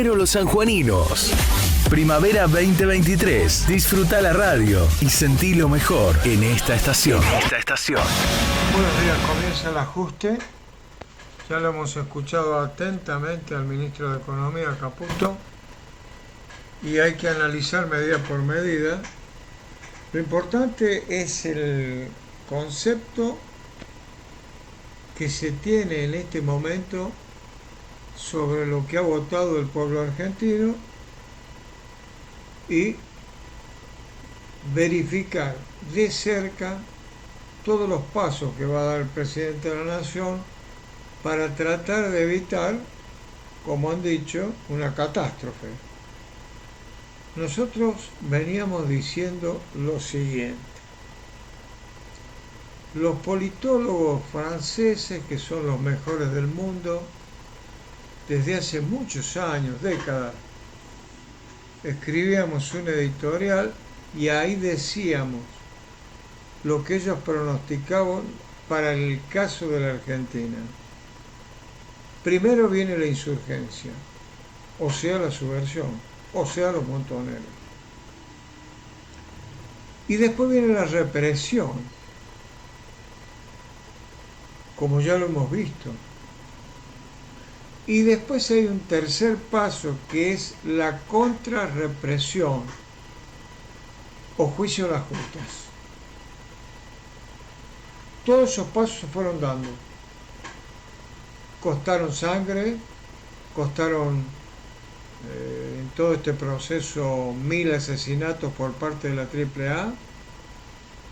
Primero los sanjuaninos. Primavera 2023. Disfruta la radio y sentí lo mejor en esta estación. Buenos días, comienza el ajuste. Ya lo hemos escuchado atentamente al ministro de Economía, Caputo, y hay que analizar medida por medida. Lo importante es el concepto que se tiene en este momento sobre lo que ha votado el pueblo argentino y verificar de cerca todos los pasos que va a dar el presidente de la Nación para tratar de evitar, como han dicho, una catástrofe. Nosotros veníamos diciendo lo siguiente. Los politólogos franceses, que son los mejores del mundo, desde hace muchos años, décadas, escribíamos un editorial y ahí decíamos lo que ellos pronosticaban para el caso de la Argentina. Primero viene la insurgencia, o sea la subversión, o sea los montoneros. Y después viene la represión, como ya lo hemos visto. Y después hay un tercer paso que es la contrarrepresión o juicio a las justas. Todos esos pasos se fueron dando. Costaron sangre, costaron en todo este proceso 1000 asesinatos por parte de la AAA.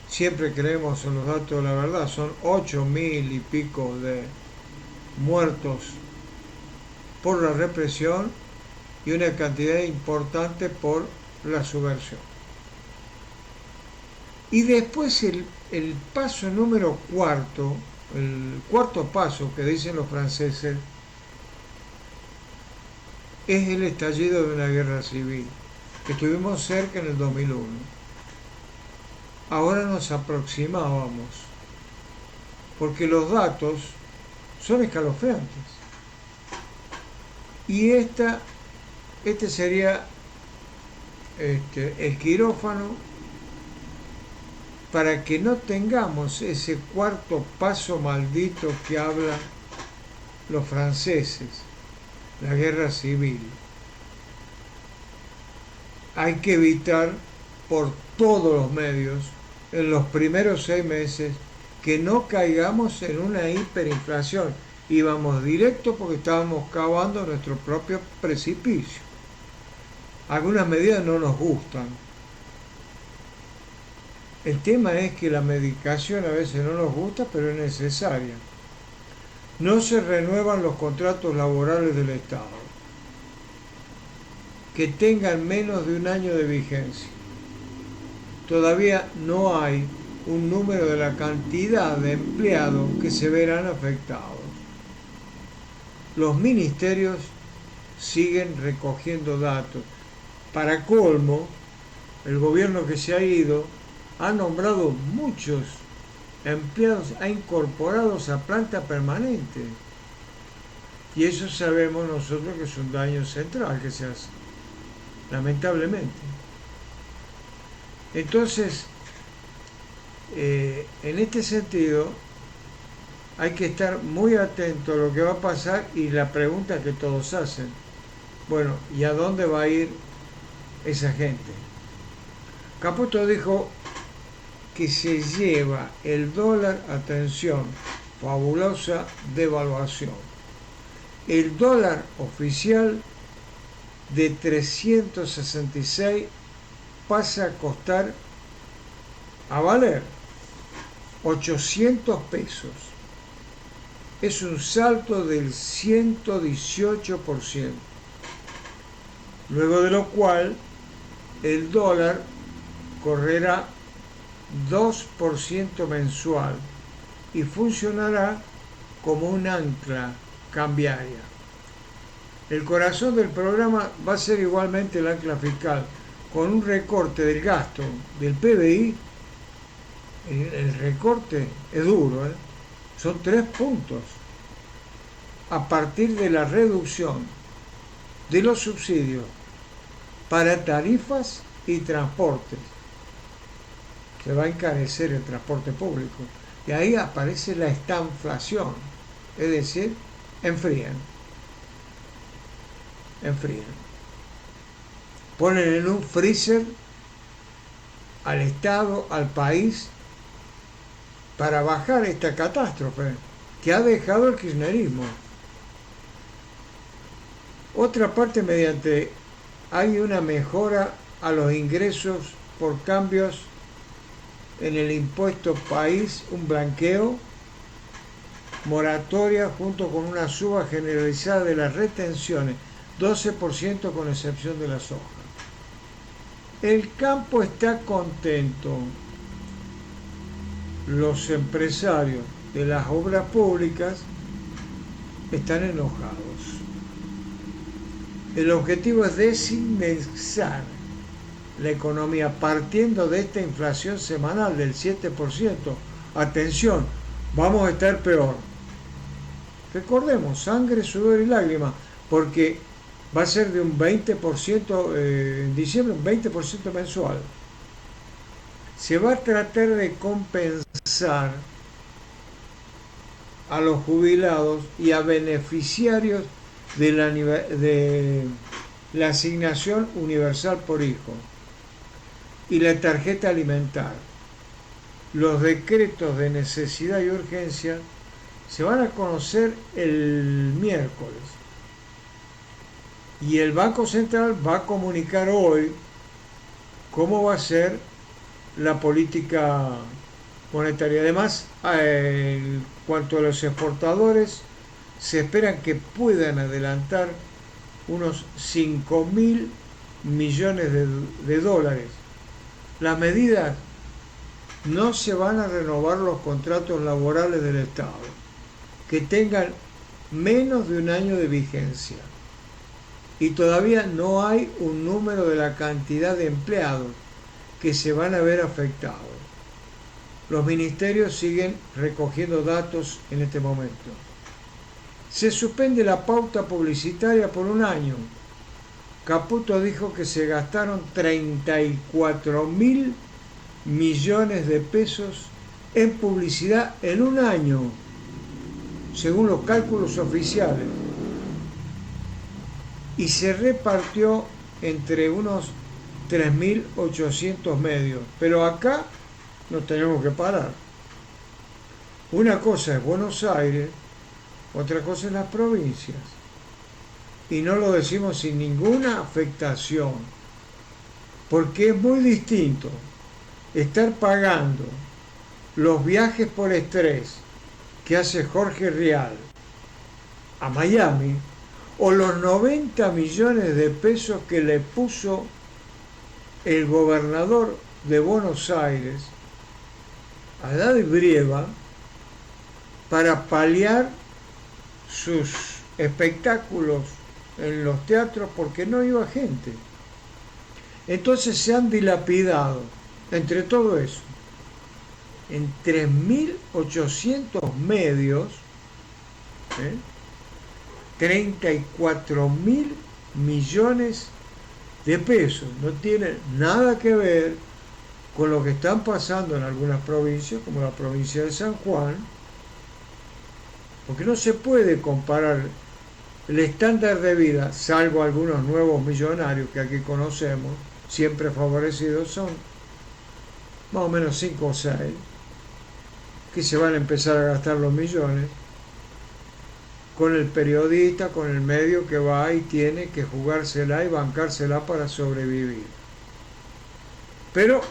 Siempre creemos en los datos de la verdad, son 8000 y pico de muertos por la represión y una cantidad importante por la subversión. Y después el paso número cuarto, el cuarto paso que dicen los franceses, es el estallido de una guerra civil. Estuvimos cerca en el 2001. Ahora nos aproximábamos, porque los datos son escalofriantes. Y este sería el quirófano para que no tengamos ese cuarto paso maldito que hablan los franceses, la guerra civil. Hay que evitar por todos los medios, en los primeros 6 meses, que no caigamos en una hiperinflación. Íbamos directo porque estábamos cavando nuestro propio precipicio. Algunas medidas no nos gustan. El tema es que la medicación a veces no nos gusta, pero es necesaria. No se renuevan los contratos laborales del Estado, que tengan menos de 1 año de vigencia. Todavía no hay un número de la cantidad de empleados que se verán afectados. Los ministerios siguen recogiendo datos. Para colmo, el gobierno que se ha ido ha nombrado muchos empleados, ha incorporado a planta permanente. Y eso sabemos nosotros que es un daño central que se hace, lamentablemente. Entonces, en este sentido, hay que estar muy atento a lo que va a pasar y la pregunta que todos hacen. Bueno, ¿y a dónde va a ir esa gente? Caputo dijo que se lleva el dólar, atención, fabulosa devaluación. El dólar oficial de 366 pasa a costar, a valer 800 pesos. Es un salto del 118%. Luego de lo cual el dólar correrá 2% mensual y funcionará como un ancla cambiaria. El corazón del programa va a ser igualmente el ancla fiscal, con un recorte del gasto del PBI. El recorte es duro, son 3 puntos a partir de la reducción de los subsidios para tarifas y transportes. Se va a encarecer el transporte público. Y ahí aparece la estanflación, es decir, enfrían. Ponen en un freezer al Estado, al país, para bajar esta catástrofe que ha dejado el kirchnerismo. Otra parte, hay una mejora a los ingresos por cambios en el impuesto país, un blanqueo, moratoria junto con una suba generalizada de las retenciones, 12% con excepción de la soja. El campo está contento. Los empresarios de las obras públicas están enojados. El objetivo es desindexar la economía partiendo de esta inflación semanal del 7%. Atención, vamos a estar peor. Recordemos, sangre, sudor y lágrimas, porque va a ser de un 20% en diciembre, un 20% mensual. Se va a tratar de compensar a los jubilados y a beneficiarios de la asignación universal por hijo y la tarjeta alimentar. Los decretos de necesidad y urgencia se van a conocer el miércoles y el Banco Central va a comunicar hoy cómo va a ser la política monetaria. Además, en cuanto a los exportadores, se esperan que puedan adelantar unos 5.000 millones de dólares. Las medidas: no se van a renovar los contratos laborales del Estado que tengan menos de un año de vigencia. Y todavía no hay un número de la cantidad de empleados que se van a ver afectados. Los ministerios siguen recogiendo datos en este momento. Se suspende la pauta publicitaria por un año. Caputo dijo que se gastaron 34.000 millones de pesos en publicidad en un año, según los cálculos oficiales, y se repartió entre unos 3.800 medios. Pero acá nos tenemos que parar. Una cosa es Buenos Aires, otra cosa es las provincias. Y no lo decimos sin ninguna afectación, porque es muy distinto estar pagando los viajes por estrés que hace Jorge Rial a Miami, o los 90 millones de pesos que le puso el gobernador de Buenos Aires, Haddad Brieva, para paliar sus espectáculos en los teatros porque no iba gente. Entonces se han dilapidado, entre todo eso, en 3.800 medios, 34.000 millones de pesos. No tiene nada que ver con lo que están pasando en algunas provincias, como la provincia de San Juan, porque no se puede comparar el estándar de vida, salvo algunos nuevos millonarios que aquí conocemos, siempre favorecidos, son más o menos 5 o 6, que se van a empezar a gastar los millones, con el periodista, con el medio que va y tiene que jugársela y bancársela para sobrevivir. Pero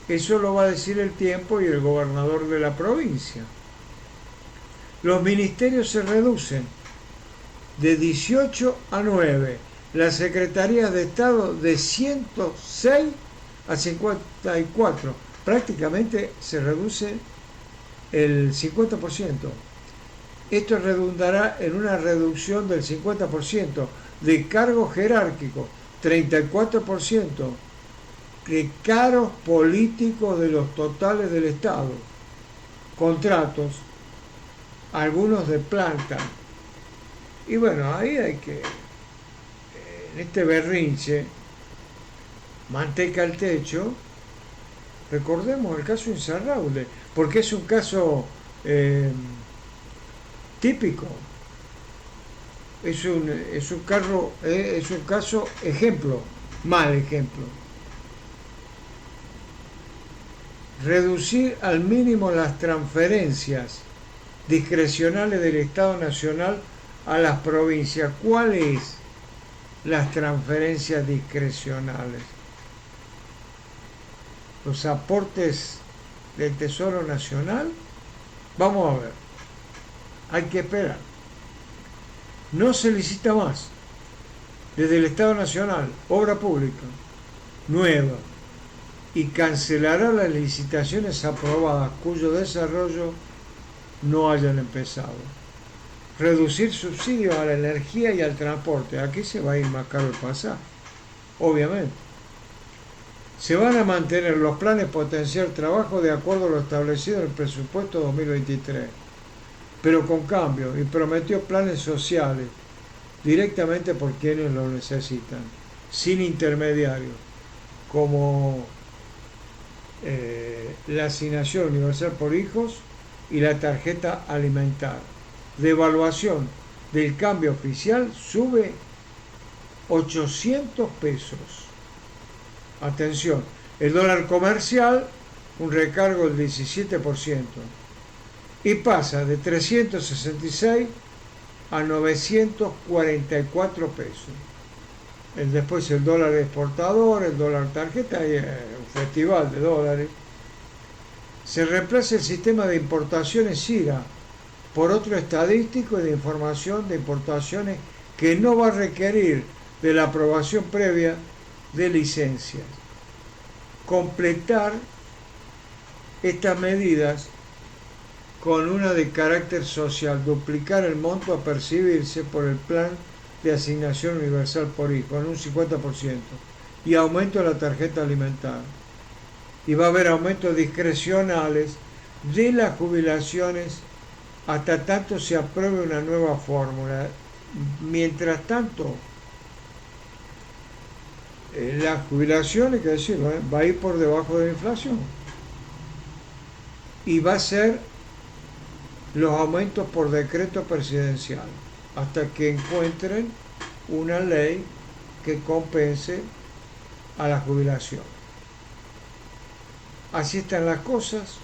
eso lo va a decir el tiempo y el gobernador de la provincia. Los ministerios se reducen de 18 a 9, las secretarías de Estado de 106 a 54, prácticamente se reduce el 50%. Esto redundará en una reducción del 50% de cargos jerárquicos, 34% de cargos políticos de los totales del Estado, contratos, algunos de planta. Y bueno, ahí hay que en este berrinche, manteca al techo, recordemos el caso Insaurralde, porque es un caso típico, es un caso ejemplo, mal ejemplo. Reducir al mínimo las transferencias discrecionales del Estado Nacional a las provincias. ¿Cuáles las transferencias discrecionales? Los aportes del Tesoro Nacional. Vamos a ver, hay que esperar. No se licita más desde el Estado Nacional obra pública nueva y cancelará las licitaciones aprobadas cuyo desarrollo no hayan empezado. Reducir subsidios a la energía y al transporte. Aquí se va a ir más caro el pasaje, obviamente. Se van a mantener los planes potenciar trabajo de acuerdo a lo establecido en el presupuesto 2023, pero con cambio, y prometió planes sociales directamente por quienes lo necesitan, sin intermediarios, como la asignación universal por hijos y la tarjeta alimentar. De evaluación del cambio oficial sube 800 pesos. Atención, el dólar comercial, un recargo del 17%, y pasa de 366 a 944 pesos. Después el dólar exportador, el dólar tarjeta, y un festival de dólares. Se reemplaza el sistema de importaciones SIRA por otro estadístico y de información de importaciones que no va a requerir de la aprobación previa de licencias. Completar estas medidas con una de carácter social, duplicar el monto a percibirse por el plan de asignación universal por hijo en un 50% y aumento de la tarjeta alimentar. Y va a haber aumentos discrecionales de las jubilaciones hasta tanto se apruebe una nueva fórmula. Mientras tanto, la jubilación, hay que decirlo, va a ir por debajo de la inflación. Y va a ser los aumentos por decreto presidencial, hasta que encuentren una ley que compense a la jubilación. Así están las cosas.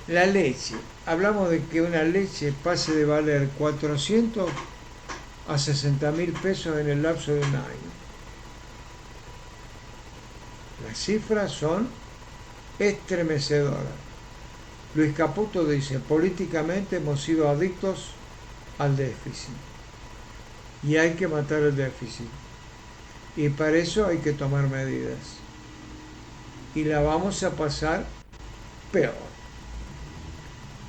La leche. Hablamos de que una leche pase de valer 400 a 60.000 pesos en el lapso de un año. Las cifras son estremecedoras. Luis Caputo dice, políticamente hemos sido adictos al déficit y hay que matar el déficit. Y para eso hay que tomar medidas. Y la vamos a pasar peor.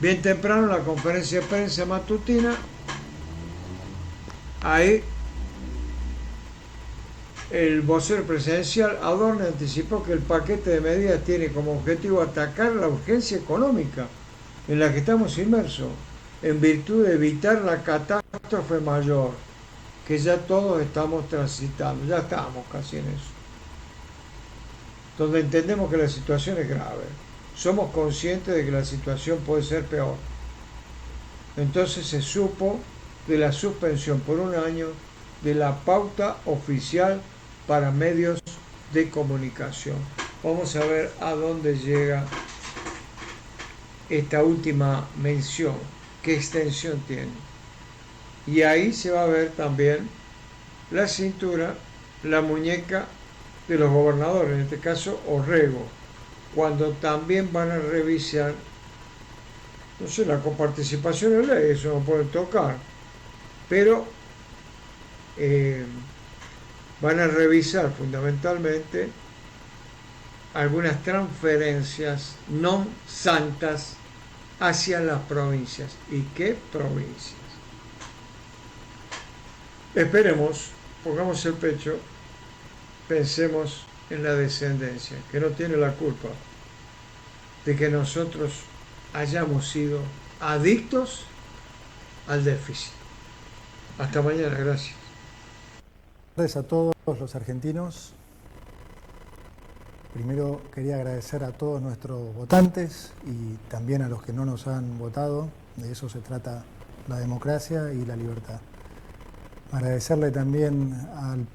Bien temprano la conferencia de prensa matutina, ahí el vocero presidencial Adorno anticipó que el paquete de medidas tiene como objetivo atacar la urgencia económica en la que estamos inmersos, en virtud de evitar la catástrofe mayor que ya todos estamos transitando, ya estamos casi en eso, donde entendemos que la situación es grave, somos conscientes de que la situación puede ser peor. Entonces se supo de la suspensión por un año de la pauta oficial para medios de comunicación. Vamos a ver a dónde llega esta última mención, qué extensión tiene. Y ahí se va a ver también la cintura, la muñeca de los gobernadores, en este caso Orrego, cuando también van a revisar, no sé, la coparticipación en ley, eso no pueden tocar, pero van a revisar fundamentalmente algunas transferencias no santas hacia las provincias. ¿Y qué provincias? Esperemos, pongamos el pecho, pensemos en la descendencia, que no tiene la culpa de que nosotros hayamos sido adictos al déficit. Hasta mañana, gracias. Gracias a todos los argentinos. Primero quería agradecer a todos nuestros votantes y también a los que no nos han votado. De eso se trata la democracia y la libertad. Agradecerle también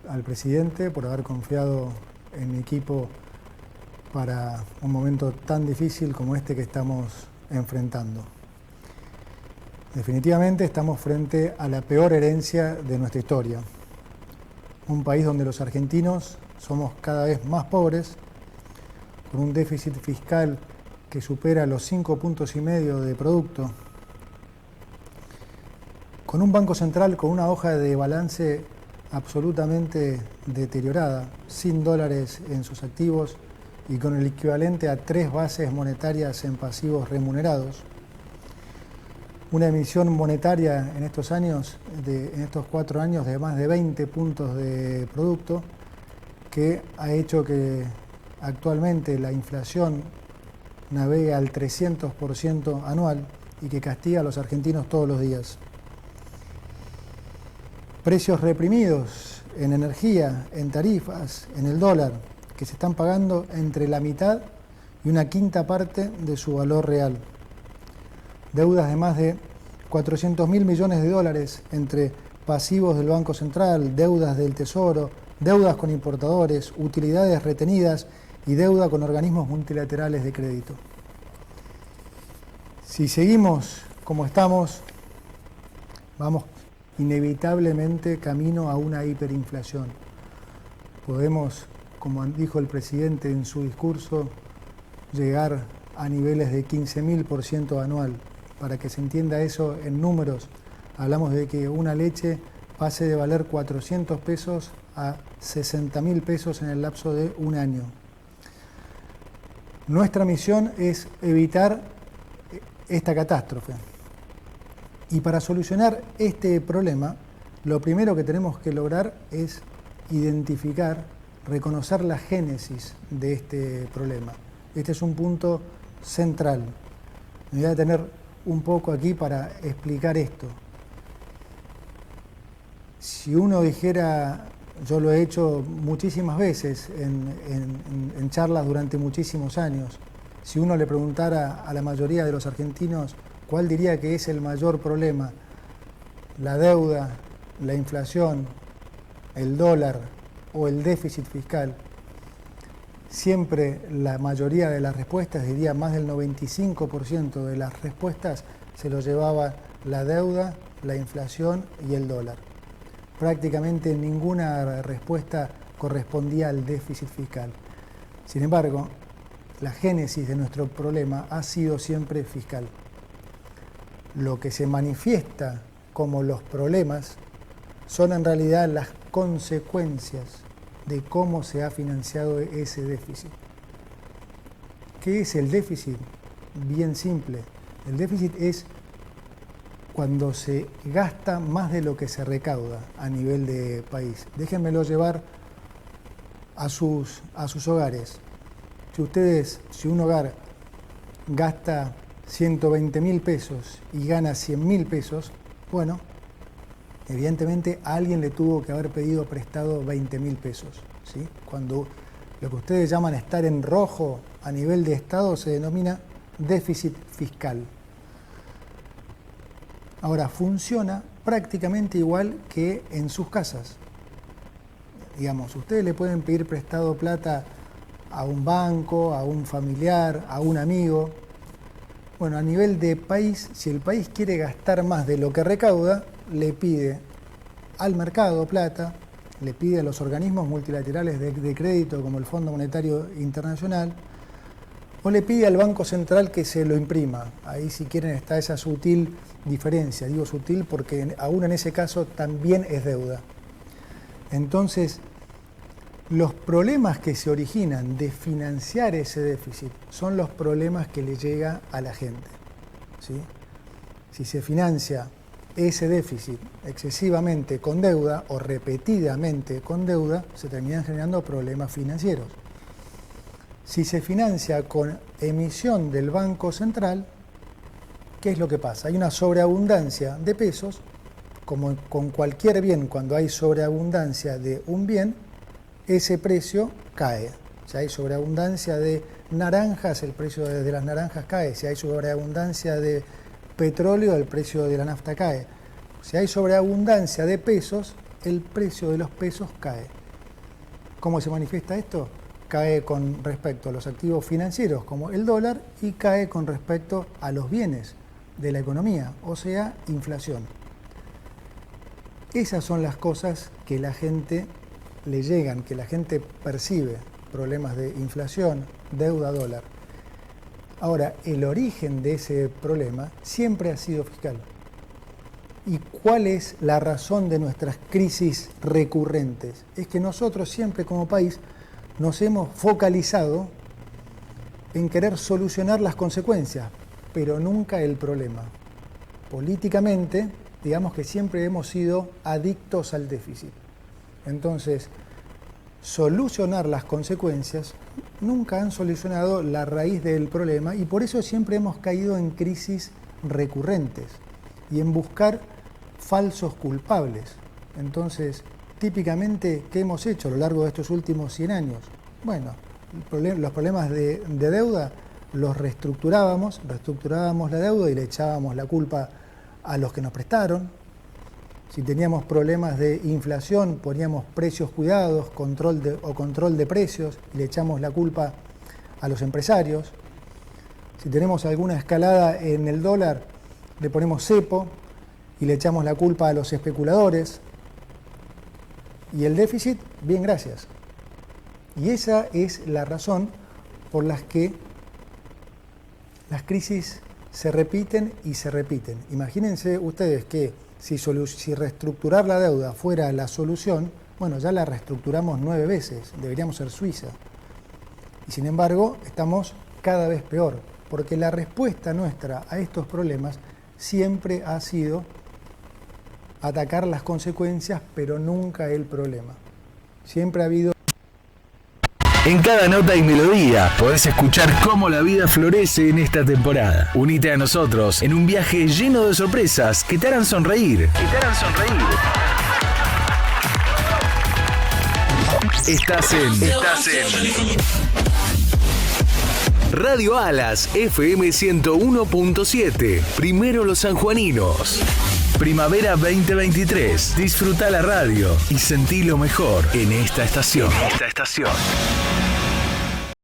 al presidente por haber confiado en mi equipo para un momento tan difícil como este que estamos enfrentando. Definitivamente estamos frente a la peor herencia de nuestra historia. Un país donde los argentinos somos cada vez más pobres, con un déficit fiscal que supera los 5,5 puntos de producto, con un Banco Central con una hoja de balance absolutamente deteriorada, sin dólares en sus activos y con el equivalente a 3 bases monetarias en pasivos remunerados. Una emisión monetaria en estos años, en estos 4 años, de más de 20 puntos de producto, que ha hecho que actualmente la inflación navegue al 300% anual y que castiga a los argentinos todos los días. Precios reprimidos en energía, en tarifas, en el dólar, que se están pagando entre la mitad y una quinta parte de su valor real. Deudas de más de 400.000 millones de dólares entre pasivos del Banco Central, deudas del Tesoro, deudas con importadores, utilidades retenidas y deuda con organismos multilaterales de crédito. Si seguimos como estamos, vamos inevitablemente camino a una hiperinflación. Podemos, como dijo el presidente en su discurso, llegar a niveles de 15.000% anual. Para que se entienda eso en números, hablamos de que una leche pase de valer 400 pesos a 60.000 pesos en el lapso de un año. Nuestra misión es evitar esta catástrofe. Y para solucionar este problema, lo primero que tenemos que lograr es identificar, reconocer la génesis de este problema. Este es un punto central. Me voy a detener un poco aquí para explicar esto. Si uno dijera, yo lo he hecho muchísimas veces en charlas durante muchísimos años, si uno le preguntara a la mayoría de los argentinos cuál diría que es el mayor problema, la deuda, la inflación, el dólar o el déficit fiscal, siempre la mayoría de las respuestas, diría más del 95% de las respuestas, se lo llevaba la deuda, la inflación y el dólar. Prácticamente ninguna respuesta correspondía al déficit fiscal. Sin embargo, la génesis de nuestro problema ha sido siempre fiscal. Lo que se manifiesta como los problemas son en realidad las consecuencias de cómo se ha financiado ese déficit. ¿Qué es el déficit? Bien simple. El déficit es cuando se gasta más de lo que se recauda a nivel de país. Déjenmelo llevar a sus hogares. Si un hogar gasta 120.000 pesos y gana 100.000 pesos, bueno, evidentemente a alguien le tuvo que haber pedido prestado 20.000 pesos, ¿sí? Cuando lo que ustedes llaman estar en rojo a nivel de Estado se denomina déficit fiscal. Ahora, funciona prácticamente igual que en sus casas. Digamos, ustedes le pueden pedir prestado plata a un banco, a un familiar, a un amigo. Bueno, a nivel de país, si el país quiere gastar más de lo que recauda, le pide al mercado plata, le pide a los organismos multilaterales de crédito como el Fondo Monetario Internacional, o le pide al Banco Central que se lo imprima. Ahí, si quieren, está esa sutil diferencia. Digo sutil porque aún en ese caso también es deuda. Entonces, los problemas que se originan de financiar ese déficit son los problemas que le llega a la gente, ¿sí? Si se financia ese déficit excesivamente con deuda o repetidamente con deuda, se terminan generando problemas financieros. Si se financia con emisión del Banco Central, ¿qué es lo que pasa? Hay una sobreabundancia de pesos como con cualquier bien, cuando hay sobreabundancia de un bien, ese precio cae. Si hay sobreabundancia de naranjas, el precio de las naranjas cae. Si hay sobreabundancia de petróleo, el precio de la nafta cae. Si hay sobreabundancia de pesos, el precio de los pesos cae. ¿Cómo se manifiesta esto? Cae con respecto a los activos financieros, como el dólar, y cae con respecto a los bienes de la economía, o sea, inflación. Esas son las cosas que la gente le llegan, que la gente percibe, problemas de inflación, deuda, dólar. Ahora, el origen de ese problema siempre ha sido fiscal. ¿Y cuál es la razón de nuestras crisis recurrentes? Es que nosotros siempre como país nos hemos focalizado en querer solucionar las consecuencias, pero nunca el problema. Políticamente, digamos que siempre hemos sido adictos al déficit. Entonces, solucionar las consecuencias nunca han solucionado la raíz del problema y por eso siempre hemos caído en crisis recurrentes y en buscar falsos culpables. Entonces, típicamente, ¿qué hemos hecho a lo largo de estos últimos 100 años? Bueno, los problemas de deuda los reestructurábamos la deuda y le echábamos la culpa a los que nos prestaron. Si teníamos problemas de inflación, poníamos precios cuidados, control de precios y le echamos la culpa a los empresarios. Si tenemos alguna escalada en el dólar, le ponemos cepo y le echamos la culpa a los especuladores. Y el déficit, bien, gracias. Y esa es la razón por la que las crisis se repiten y se repiten. Imagínense ustedes que si reestructurar la deuda fuera la solución, bueno, ya la reestructuramos 9 veces, deberíamos ser Suiza. Y sin embargo, estamos cada vez peor, porque la respuesta nuestra a estos problemas siempre ha sido atacar las consecuencias, pero nunca el problema. Siempre ha habido... En cada nota y melodía podés escuchar cómo la vida florece en esta temporada. Unite a nosotros en un viaje lleno de sorpresas que te harán sonreír. Estás en Radio Alas FM 101.7. Primero los sanjuaninos. Primavera 2023. Disfruta la radio y sentí lo mejor en esta estación.